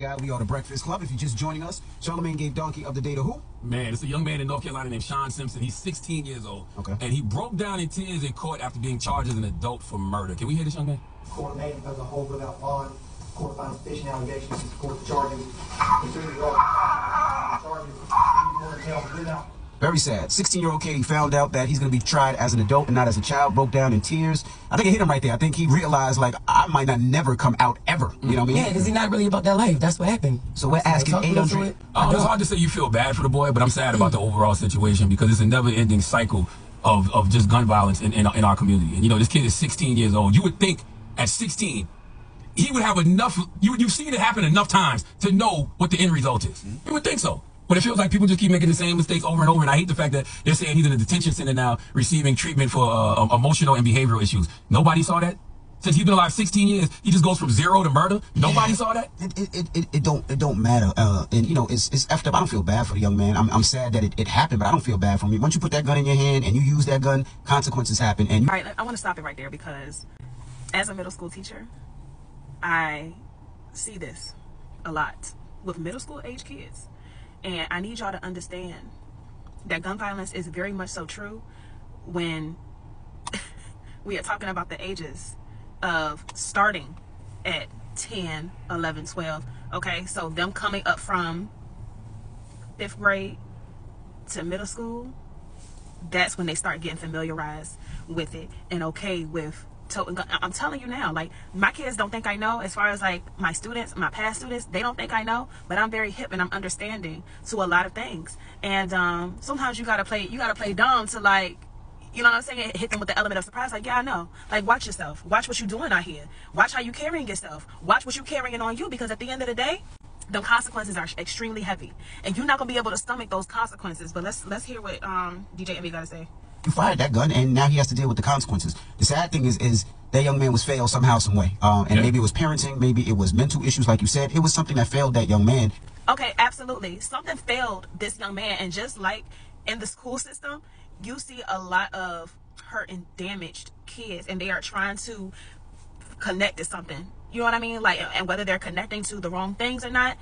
Guy, we are the Breakfast Club. If you're just joining us, Charlamagne gave Donkey of the day to who? Man, it's a young man in North Carolina named Sean Simpson. He's 16 years old. Okay. And he broke down in tears in court after being charged as an adult for murder. Can we hear this young man? Court made him as a whole without bond. Court finds fishing allegations to support the charges. Very sad. 16-year-old kid, he found out that he's going to be tried as an adult and not as a child, broke down in tears. I think it hit him right there. I think he realized, like, I might not never come out ever. You know what I mean? Yeah, because he's not really about that life. That's what happened. So we're asking 800. It's hard to say you feel bad for the boy, but I'm sad about the overall situation because it's a never-ending cycle of just gun violence in our community. And, you know, this kid is 16 years old. You would think at 16, he would have enough, you've seen it happen enough times to know what the end result is. You would think so. But it feels like people just keep making the same mistakes over and over. And I hate the fact that they're saying he's in a detention center now receiving treatment for emotional and behavioral issues. Nobody saw that? Since he's been alive 16 years, he just goes from zero to murder. Nobody saw that? It don't matter. And, you know, it's effed up. I don't feel bad for the young man. I'm sad that it happened, but I don't feel bad for him. Once you put that gun in your hand and you use that gun, consequences happen. And All right, I want to stop it right there because as a middle school teacher, I see this a lot with middle school age kids. And I need y'all to understand that gun violence is very much so true when we are talking about the ages of starting at 10, 11, 12. Okay, so them coming up from 5th grade to middle school, that's when they start getting familiarized with it and okay with toting gun. I'm telling you now, like, my kids don't think I know. As far as like my students, my past students, they don't think I know, but I'm very hip and I'm understanding to a lot of things. And sometimes you gotta play dumb to, like, you know what I'm saying, hit them with the element of surprise. Like, yeah, I know. Like, watch yourself. Watch what you're doing out here. Watch how you carrying yourself. Watch what you carrying on you, because at the end of the day, the consequences are extremely heavy, and you're not gonna be able to stomach those consequences. But let's hear what DJ Envy gotta say. you fired that gun, and now he has to deal with the consequences. The sad thing is that young man was failed somehow, some way. And maybe it was parenting, maybe it was mental issues, like you said. It was something that failed that young man. Okay, absolutely. Something failed this young man, and just like in the school system, you see a lot of hurt and damaged kids, and they are trying to connect to something. You know what I mean? Like, and whether they're connecting to the wrong things or not,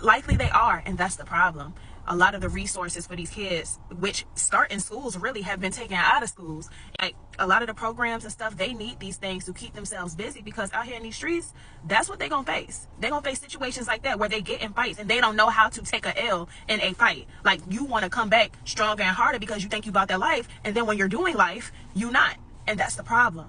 likely they are, and that's the problem. A lot of the resources for these kids, which start in schools, really have been taken out of schools. Like, a lot of the programs and stuff, they need these things to keep themselves busy, because out here in these streets, that's what they're gonna face. They're gonna face situations like that where they get in fights and they don't know how to take a L in a fight. Like, you want to come back stronger and harder because you think you about that life, and then when you're doing life, you not, and that's the problem.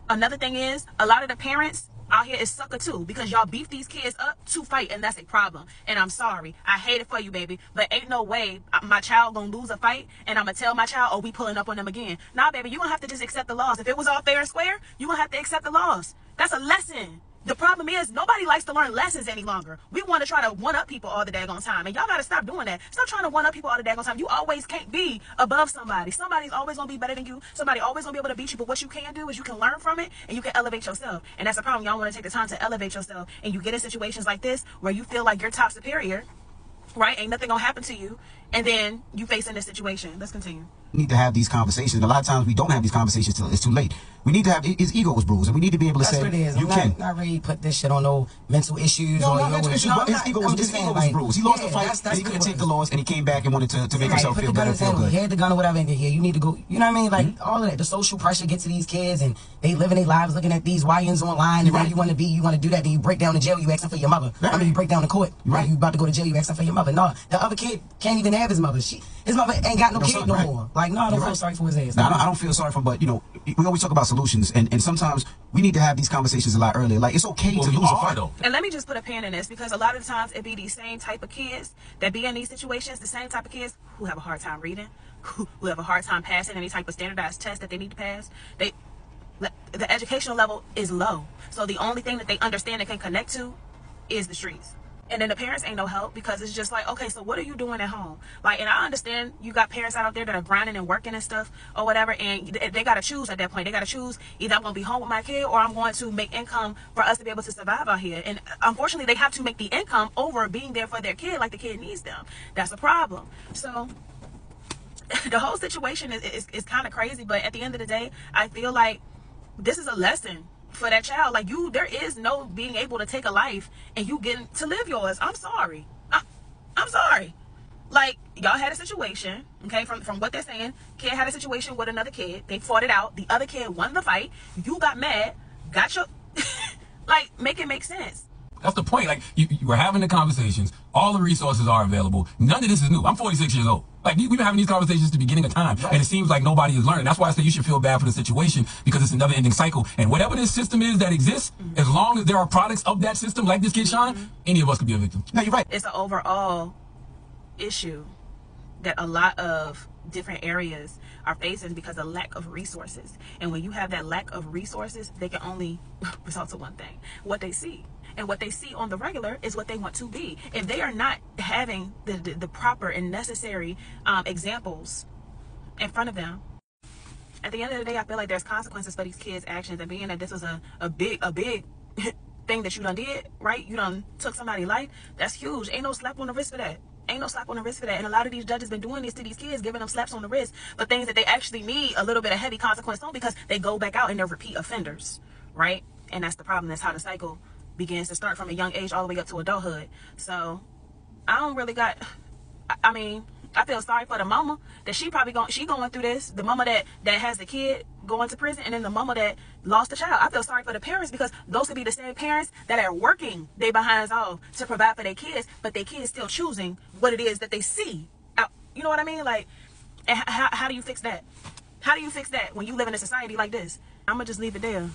Another thing is, a lot of the parents out here is sucker too, because y'all beef these kids up to fight, and that's a problem. And I'm sorry, I hate it for you, baby, but ain't no way my child gonna lose a fight and I'm gonna tell my child, oh, we pulling up on them again. Nah, baby, you gonna have to just accept the laws. If it was all fair and square, you gonna have to accept the laws. That's a lesson. The problem is, nobody likes to learn lessons any longer. We want to try to one-up people all the daggone time, and y'all got to stop doing that. Stop trying to one-up people all the daggone time. You always can't be above somebody. Somebody's always going to be better than you. Somebody always going to be able to beat you, but what you can do is you can learn from it, and you can elevate yourself. And that's the problem. Y'all want to take the time to elevate yourself, and you get in situations like this where you feel like you're top superior, right? Ain't nothing going to happen to you, and then you face in this situation. Let's continue. We need to have these conversations. And a lot of times we don't have these conversations till it's too late. We need to have, his ego is bruised, and we need to be able to That's say, what it is. you I'm can. not really put this shit on no mental issues. No, or not mental issues, but his ego was bruised. He lost the fight, and he couldn't take the loss, and he came back and wanted to make himself feel better, feel good. He had the gun or whatever, and yeah, you need to go. You know what I mean? Like, all of that. The social pressure gets to these kids, and they living their lives looking at these YNs online, and now you want to be, you want to do that, then you break down in jail, you asking for your mother. I mean, you break down in court, right? You about to go to jail, you asking for your mother. No, the other kid can't even have his mother. His mother ain't got no kid no more. Like, no, I don't feel sorry for his ass. No, I don't feel sorry for him, but, you know, we always talk about solutions, and sometimes we need to have these conversations a lot earlier. Like, it's okay to lose a fight. And let me just put a pin in this, because a lot of the times it be these same type of kids that be in these situations, the same type of kids who have a hard time reading, who have a hard time passing any type of standardized test that they need to pass. The educational level is low, so the only thing that they understand and can connect to is the streets. And then the parents ain't no help, because it's just like, okay, so what are you doing at home? Like, and I understand you got parents out there that are grinding and working and stuff or whatever, and they got to choose at that point. They got to choose, either I'm going to be home with my kid, or I'm going to make income for us to be able to survive out here. And unfortunately, they have to make the income over being there for their kid, like the kid needs them. That's a problem. So the whole situation is kind of crazy, but at the end of the day, I feel like this is a lesson for that child. Like there is no being able to take a life and you getting to live yours. I'm sorry. I'm sorry. Like, y'all had a situation, okay, from what they're saying. Kid had a situation with another kid. They fought it out. The other kid won the fight. You got mad, got your like, make it make sense. That's the point. Like, you were having the conversations. All the resources are available. None of this is new. I'm 46 years old. Like, we've been having these conversations at the beginning of time, and it seems like nobody is learning. That's why I say you should feel bad for the situation, because it's a never-ending cycle. And whatever this system is that exists, as long as there are products of that system, like this kid Sean, any of us could be a victim. No, you're right. It's an overall issue that a lot of different areas are facing because of lack of resources. And when you have that lack of resources, they can only result to one thing: what they see. And what they see on the regular is what they want to be. If they are not having the proper and necessary examples in front of them, at the end of the day, I feel like there's consequences for these kids' actions. And being that this was a big thing that you done did, right? You done took somebody's life. That's huge. Ain't no slap on the wrist for that. Ain't no slap on the wrist for that. And a lot of these judges been doing this to these kids, giving them slaps on the wrist for things that they actually need a little bit of heavy consequence on, because they go back out and they're repeat offenders, right? And that's the problem. That's how the cycle begins to start from a young age all the way up to adulthood. So I don't really got, I mean, I feel sorry for the mama that she going through this. The mama that has the kid going to prison, and then the mama that lost the child. I feel sorry for the parents, because those could be the same parents that are working their behinds off to provide for their kids, but their kids still choosing what it is that they see. You know what I mean? Like, and how do you fix that? How do you fix that when you live in a society like this? I'm gonna just leave it there.